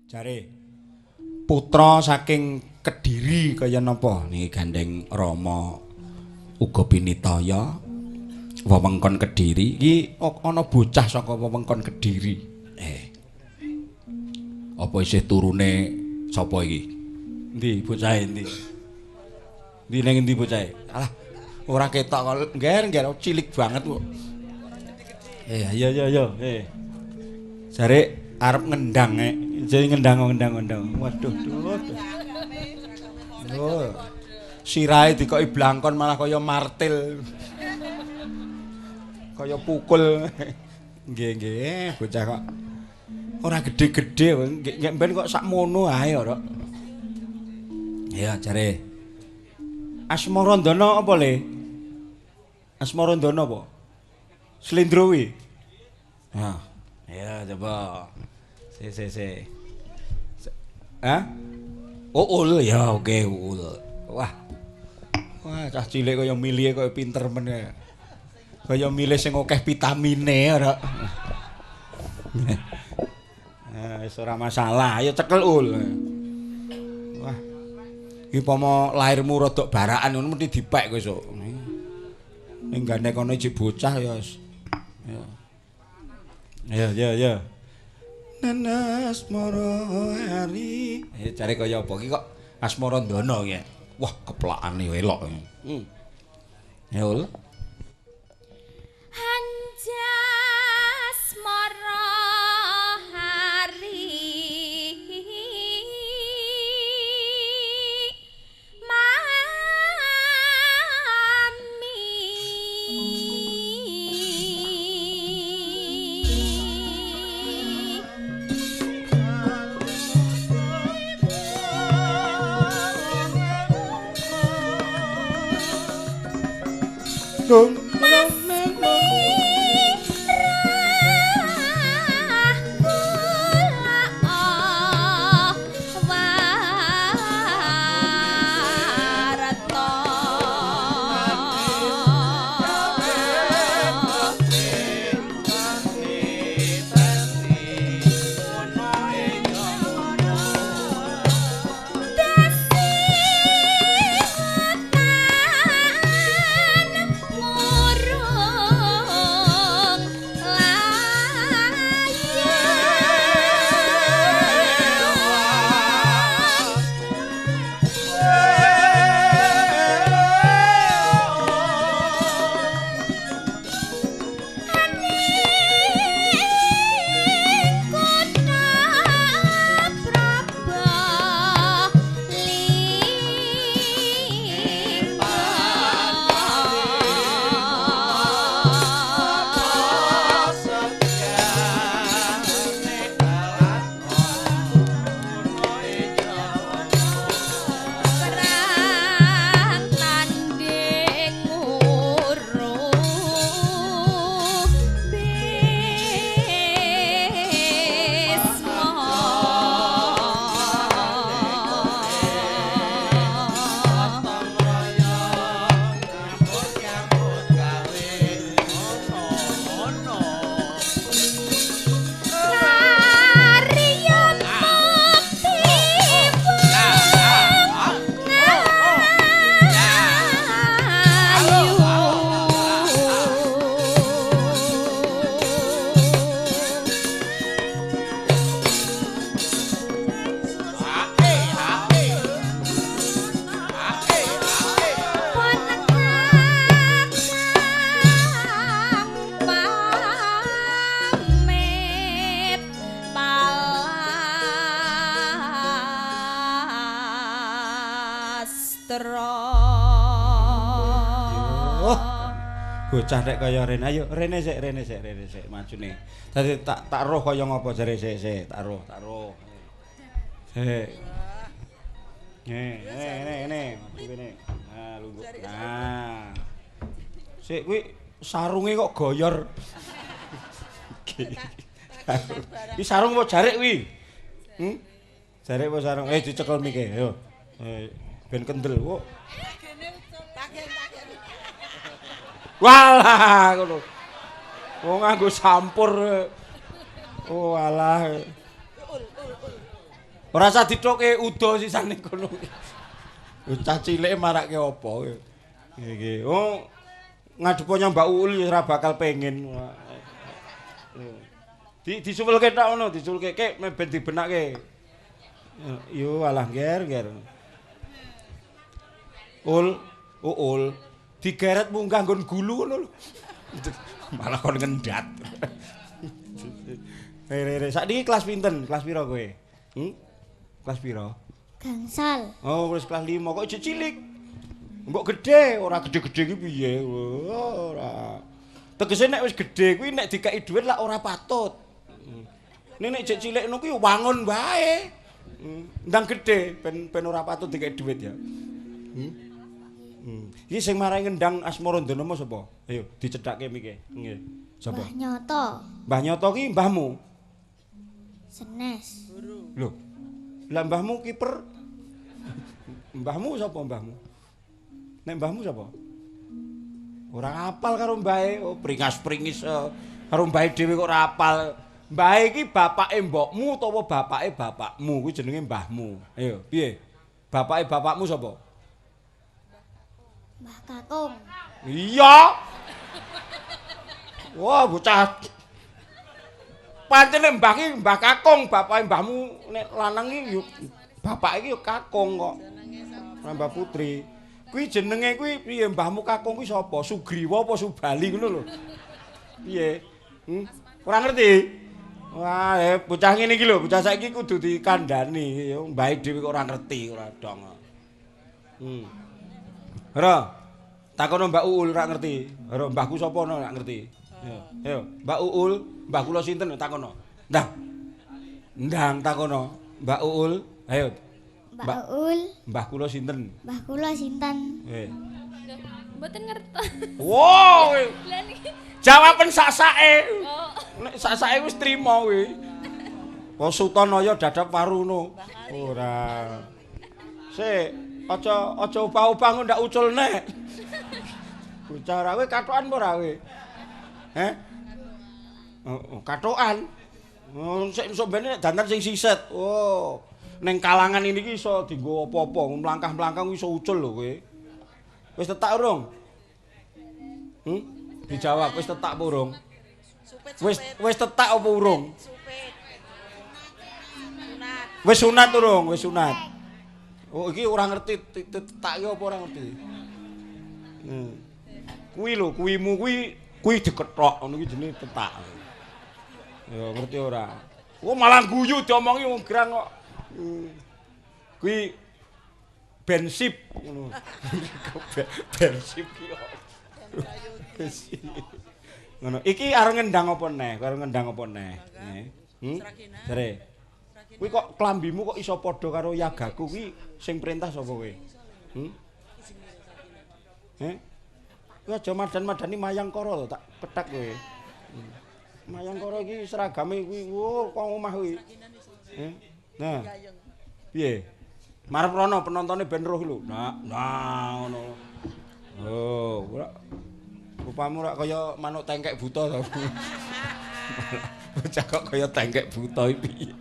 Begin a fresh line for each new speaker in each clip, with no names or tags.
Jare putra saking Kediri kaya napa niki gandeng Rama uga pinitaya wewengkon Kediri iki ana bocah saka wewengkon Kediri. Apa isih turune sapa iki? Endi bocahe endi? Endi ning endi bocahe? Alah, ora ketok kok ngger cilik banget kok. Ayo yo. Jare arep ngendang jadi ngendang. Waduh. Oh. Sirahe dikoki blangkon malah kaya martil. Kaya pukul. Nggih, bocah kok. Ora gede-gede, nggih ben kok sakmono ae ora. Ya jare. Asmarandana apa le? Asmarandana apa? Slendro kuwi. Nah, ya coba. Se. Hah? Uul ya oke uul. Wah, cah cilik kaya milih kaya pinter men ya. Kaya milih sing akeh vitamine ora. Wis ora masalah, ayo cekel ul. Wah. Iki pomo lairmu rodok barakan ngono mesti dipek kowe sok. Ning gane kono iki bocah ya. Ya. Nanas moro hari. Cari kaya apa iki kok Asmarandana iki. Wah, keplakane elok. Ya ul.
Anjas moro hari
Dong. Bocah nek kaya Rene. Ayo Rene sik majune. Dadi tak roh kaya ngapa jare sik tak roh. Sik. Ngene. Nah, lungguh. Nah. Sik kuwi sarunge kok goyor. Iki sarung apa jarik kuwi? Jarik apa sarung? Dicekel mike, ayo. Ben kendel kok. Walah ngono. Wong nganggo sampur. Oh alah. Ora usah dithukke udo sisane kono. Cah cilike marake apa iki. Oh, ngadepo Mbak Uul ya ora bakal pengen. Disulke tok ngono, disulke kek ben dibenake. Yo alah ger. Ul, digeret munggah nggon gulu ngono lho. Malah kon ngendat. Re, sakniki kelas pinten? Kelas pira kowe? Kelas pira?
Gangsal.
Oh, wis kelas 5 kok isih cilik. Mbok gedhe, ora gedhe-gedhe iki piye? Ora. Tegese nek wis gedhe kuwi nek dikai dhuwit lak ora patut. Nek jek cilik ngono kuwi wangun wae. Ndang gedhe ben ora patut dikai dhuwit ya. Iki sing marai ngendang Asmarandana sapa? Ayo dicedhakke miki. Nggih. Sapa?
Mbah Nyoto.
Mbah Nyoto ki mbahmu.
Senes.
Lho. Lah mbahmu kiper. Mbahmu sapa mbahmu? Nek mbahmu sapa? Ora apal karo mbahe, oh pringas-pringis karo mbahe dhewe kok ora apal. Mbahe iki bapake mbokmu utawa bapake bapakmu kuwi jenenge mbahmu. Ayo, piye? Bapake bapakmu sapa?
Mbah Kakung.
Iya. Wah, bocah. Pancene mbah ki Mbah Kakung, bapake mbahmu nek lanang iki yo bapake iki yo Kakung kok. Mbah Putri. Kuwi jenenge kuwi piye mbahmu Kakung kuwi sapa? Sugriwa apa Subali ngono lho. Piye? Ora ngerti? Wah, bocah ngene iki lho, bocah saiki kudu dikandhani. Mbahe dhewe kok ora ngerti, ora dong. Ora. Takono Mbak Uul ora ngerti. Ora mbahku sapa ora ngerti. Ayo, Mbak Uul, mbah kula sinten takono. Ndang takono. Mbak Uul, ayo.
Mbak Uul.
Mbah kula sinten?
Mbah kula sinten? Mboten ngertos.
Wow.
Lah niki.
Jawaban sak-sake.
Oh.
Nek sak-sake wis trima kuwi. Apa Sutanaya dadap waruno. Ora. Sik, aja ubah-ubah ndak ucul nek. Bocah ra kowe katokan apa ora kowe? Heh? Oh, katokan. Oh, sik sombene dandan sing siset. Oh. Ning kalangan ini iki iso dienggo apa-apa, mlangkah-mlangkah iso ucul lho kowe. Wis tetak urung? Dijawab wis tetak apa urung? Wis tetak apa urung? Wis sunat urung? Wis sunat. Oh iki ora ngerti tetak iki apa ora ngerti. Kuwi lho, kuwimu kuwi dikethok ngono iki jenenge tetak. Ya ngerti ora? Oh malah guyu diomongi wong gerang kok. Kuwi bensip ngono. Bensip ki kok. Ngono. Iki arep ngendang apa neh? Karo ngendang apa neh? Jare. Kuwi kok klambimu kok iso padha karo yagaku kuwi sing perintah sapa kowe? Kuwi aja madan-madani Mayangkara lho tak petak kowe. Mayangkara iki seragame kuwi kok omah kuwi. Nah. Piye? Marep rono penontone ben roh lho. Nah ngono. Oh, ora rupamu ora kaya manuk tengkek buta to. Bocah kok kaya tengkek buta iki piye?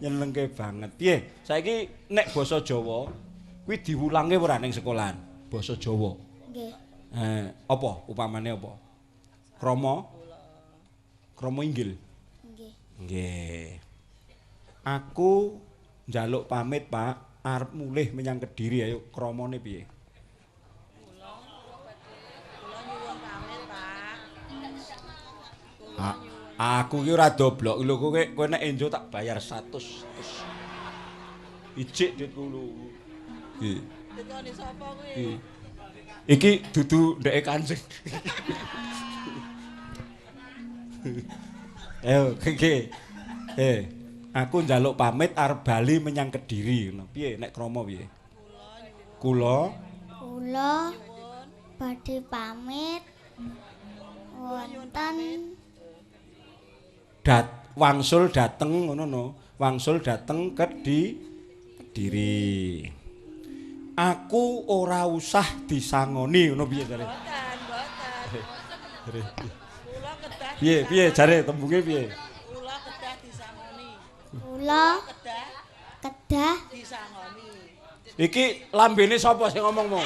Nyenengke banget. Piye? Saiki nek basa Jawa kuwi diwulange ora ning sekolahan? Basa Jawa.
Nggih.
Apa upamane apa? Krama? Krama inggil.
Nggih.
Nggih. Aku njaluk pamit, Pak, arep mulih menyang Kediri ayo kramane piye? Aku ki ora doblok lho kowe nek enjo tak bayar 100. Ijik duitku lho. Nggih.
Dikone sapa kuwi?
Iki dudu ndeke Kanjeng. Ayo, iki. Aku njaluk pamit arep bali menyang Kediri ngono. Piye nek krama piye? Kula
badhe pamit wonten
wangsul dateng ngono no. Wangsul dateng Kediri. Aku ora usah disangoni ngono piye jare?
Mboten. Kula kedah.
Piye jare tembunge piye?
Kula kedah disangoni.
kula Kedah.
disangoni.
Iki lambene sapa sing ngomong mau?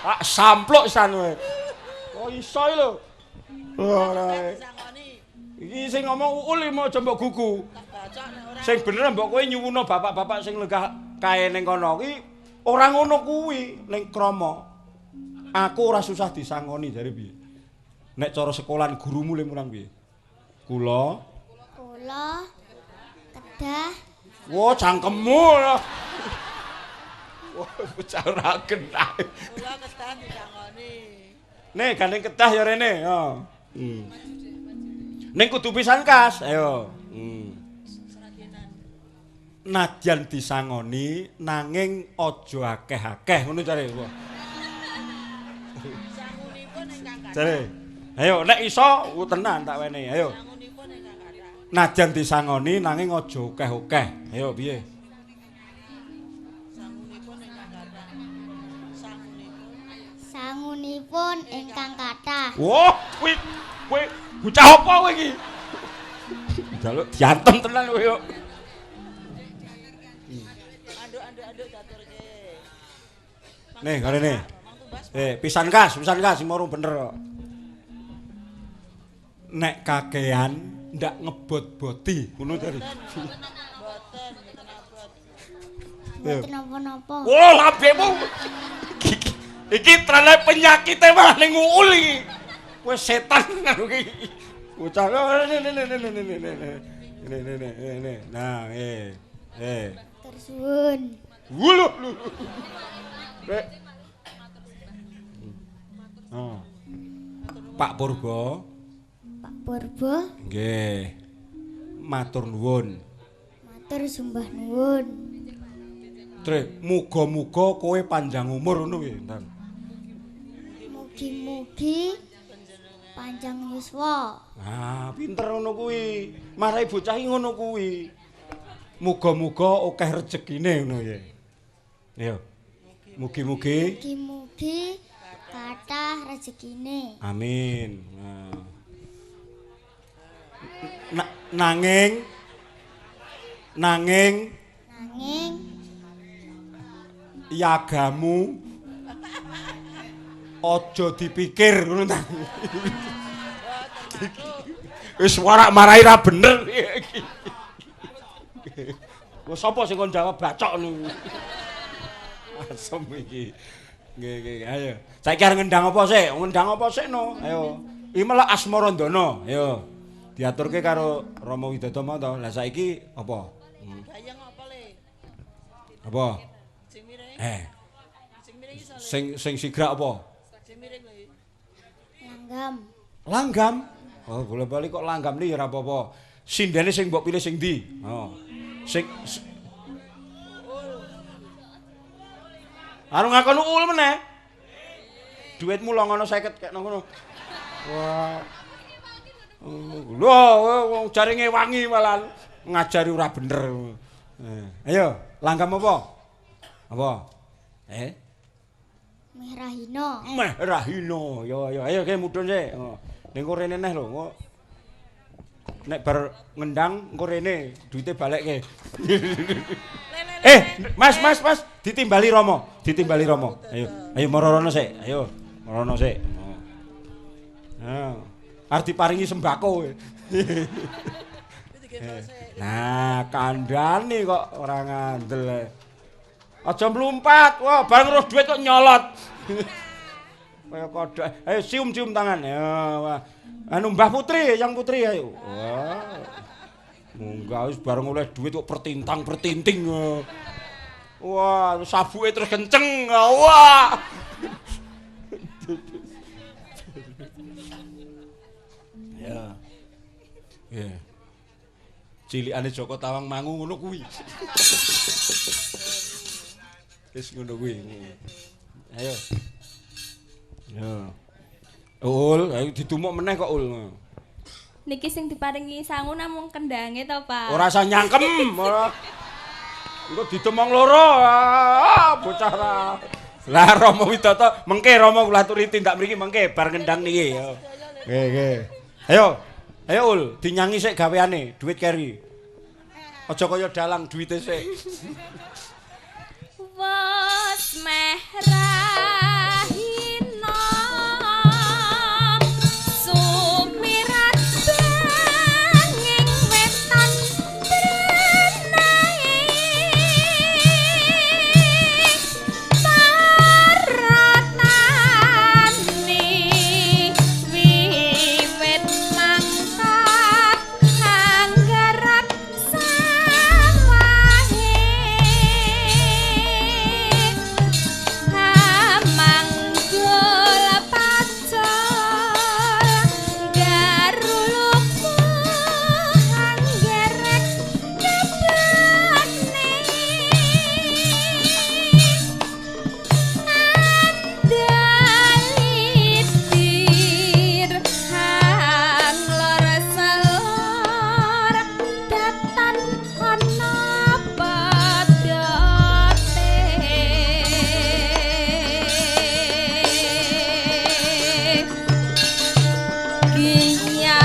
Ah sampluk san kowe. Oh iso lho. Ora.
Disangoni.
Iki sing ngomong Uul mau aja mbok gugu.
Tak bacok nek ora.
Sing bener mbok kowe nyuwuna bapak-bapak sing lenggah kae ning kono iki ora ngono kuwi ning krama. Aku ora susah disangoni jare piye. Nek cara sekolahan gurumu le mulang piye? Kula.
Kedah.
Wo cangkemmu. Wah, bocah ora kenal.
Kula kedah disangoni.
Nih, gandeng Kedah ya rene, ya. Ning kudu pisan kas, ayo. Nadyan disangoni nanging aja akeh-akeh ngono jare.
Sangunipun ingkang kathah.
Jare. Ayo nek iso tenan tak wenehi, ayo.
Sangunipun ingkang kathah.
Nadyan disangoni nanging aja akeh-akeh. Ayo piye?
Sangunipun ingkang kathah. Sangunipun.
Sangunipun ingkang kathah.
Wah, kowe bocah apa kowe iki? Jaluk diantem tenan kowe yo.
Anduk diaturke.
Nih, karene.
Mang tumbas.
Pisan kas sing moro bener kok. Nek kakean ndak ngebot-boti, ngono jare.
Mboten abot.
Mboten napa-napa.
Oh, lambemu. Iki trene penyakite malah ning Uul iki. Wis setan ngono iki. Bocah ne. Nah,
Tersuwun.
Wuluh. Rek. Oh. Pak Purba.
Pak Purba.
Nggih. Matur nuwun.
Matur sembah nuwun.
Tre, muga-muga kowe panjang umur ngono kuwi, Ntan.
Mugi-mugi panjang yuswa.
Ah, pinter ngono kuwi. Marai bocah iki ngono kuwi. Muga-muga akeh rezekine ngono ya. Ayo. Mugi-mugi.
Mugi-mugi kathah rezekine.
Amin. Nanging
Nanging
yagamu aja dipikir ngono ta. Wis warak marahi ra bener iki. Wes sapa sing kon jawab bacok niku. Asem iki. Nggih, ayo. Saiki arep ngendang apa sik? Ngendang apa sik no? Ayo. Iki malah Asmarandana. Ayo. Diaturke karo Rama Widodama to. Lah saiki apa?
Gayeng apa le?
Apa?
Sing miring. Sing miring iso le.
Sing sigrak apa?
Sing miring le.
langgam.
Langgam. Oh, boleh-bali kok langgam iki ora apa-apa. Sindene sing mbok pilih sing ndi? Oh. Sing Arep ngakon Uul meneh. Duitmu lo ngono 50 kek ngono. Wah. Lho, wong jare ngewangi malah ngajari ora bener. Ayo, langgam apa? Apa?
Merahino.
Rahino. Yo, ayo ke mudhun sik. Ning rene neh lho. Nek bar ngendang engko rene duite balekke. Mas, ditimbali Rama. Ayo marana sik. Ayo, marana sik. Arep diparingi sembako. Nah, kandhane kok ora ngandel. Aja mlumpat. Wah, bareng roh dhuwit kok nyolot. Kaya kodhok. Ayo cium tangan. Ya, wah. Anu Mbah Putri, yang Putri ayo. Wah. Munggah wis bareng oleh dhuwit kok pertinting. Wah, sabuke terus kenceng. Wah. Ya. Cilikane Joko Tawang Mangu ngono kuwi. Wis ngono kuwi. Ayo. Ya. Ul, ayo ditumuk meneh kok Ul.
Niki sing diparingi sangu namung kendange to, Pak.
Ora usah nyangkem. Engko ditemong loro. Bocah ra. Lah Rama Widata, mengke Rama kula aturi tindak mriki mengke bar ngendang niki. Nggih. Ayo Ul, dinyangi sik gaweane, duit keri. Aja kaya dalang duwite sik.
Wes meh rahina sumirat banging wetan trenae paratane wiwit mangkat anggarak sawahe manggul pacul garuluku anggerek kebane dalitir hang lor selor datan ana padote Ginya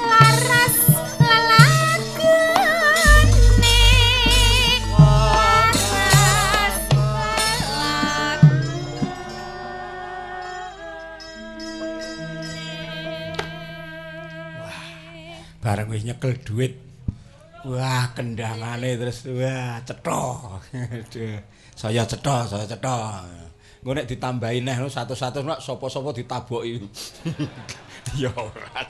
laras lalakune laras
Bareng wis nyekel duit. Wah, kendangane terus wah cetha. Aduh. Saya cetha. Engko nek ditambahi neh 100 nek sapa-sapa ditaboki. Ya ora.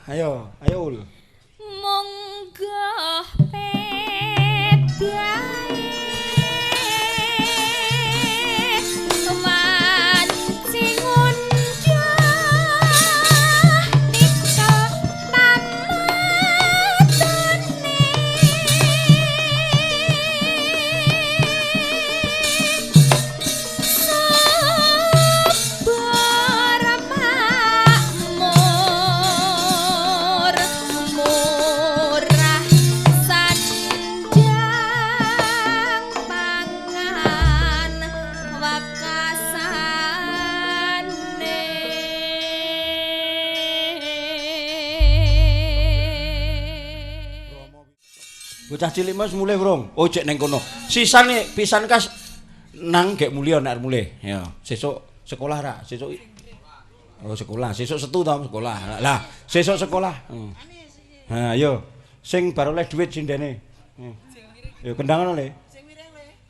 Ayo Ul.
munggah pedae mancing unjah nikel sabar makmur murah sandang pangan wakasane
Bocah cilik mas mulai Bro. Oh cek neng kono. Sisane pisan kas nang gek mulya nek mulai. Ya, sesuk sekolah ra, sesuk Oh sekolah, sesuk Setu ta sekolah. Lah, sesuk sekolah. Ha, ayo. Sing bar oleh dhuwit sindene. Yo kendangan oleh.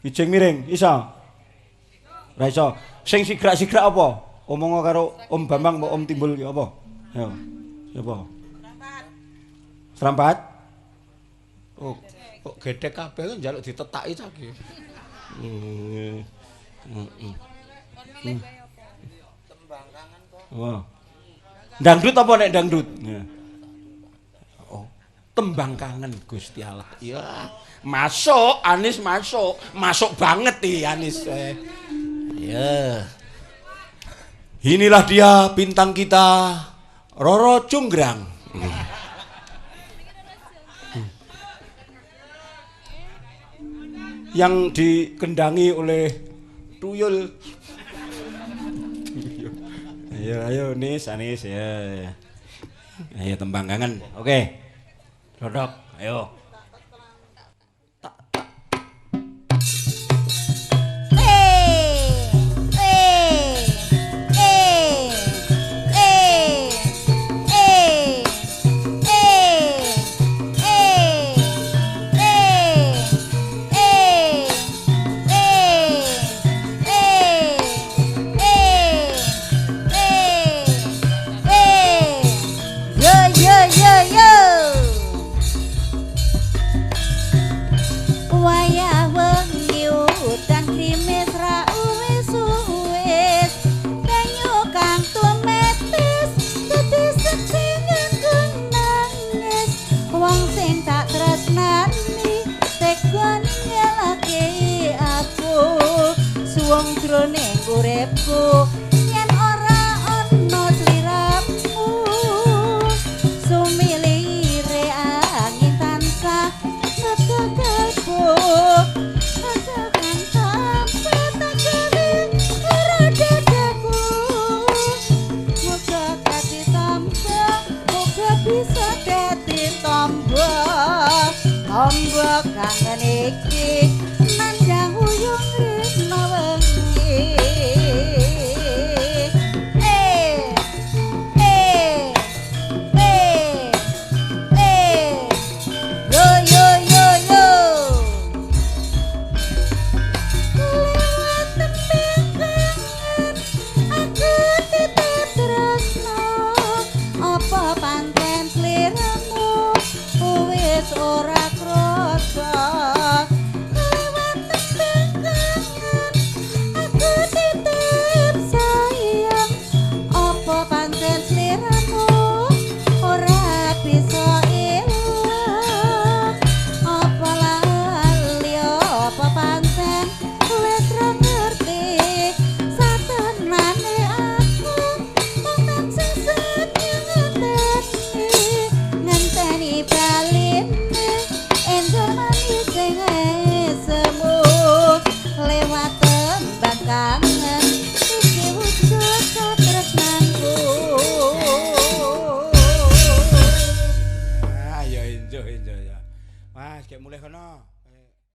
Ijing miring, iso? Ra iso. Sing sigrak-sigrak apa? Omong karo Om Bambang mbok Om Timbul ki apa? Yo. Siapa? Serampat? Oh, kok gedhe kabeh kok njaluk ditetaki cah iki. Wah. Dangdut apa nek dangdut? Ya. Oh, tembang kangen Gusti Allah. Ya, masuk Anis masuk. Masuk banget nih Anis. Ya. Inilah dia bintang kita Roro Jonggrang. Yang dikendangi oleh Tuyul. Ayo Nis, Anis ya. Ayo tembang kangen. Oke. Dodok, ayo.
Wong sing tak tresna ning uripku yen ora ana sliramu sumilire angin tansah ngetekelku rasakan sampai tak kali ora dadaku muga dadi tombo muga bisa dadi tombo tombo kangen iki nandang uyung rino wengi eh eh eh eh yo yo yo yo lewat tembengan aku titip tresno apa panten sliramu wis ora krasa lewat tembengan aku titip sayang apa panten sliramu ora bisa ilang apa lali apa panten wis ra ngerti satenane aku mung tansah ngenteni baline endur manis sing semu lewat tembang kangen iki wujud tresnanku
Ah, ya enjoy ya. Mas, kayak mulai kono.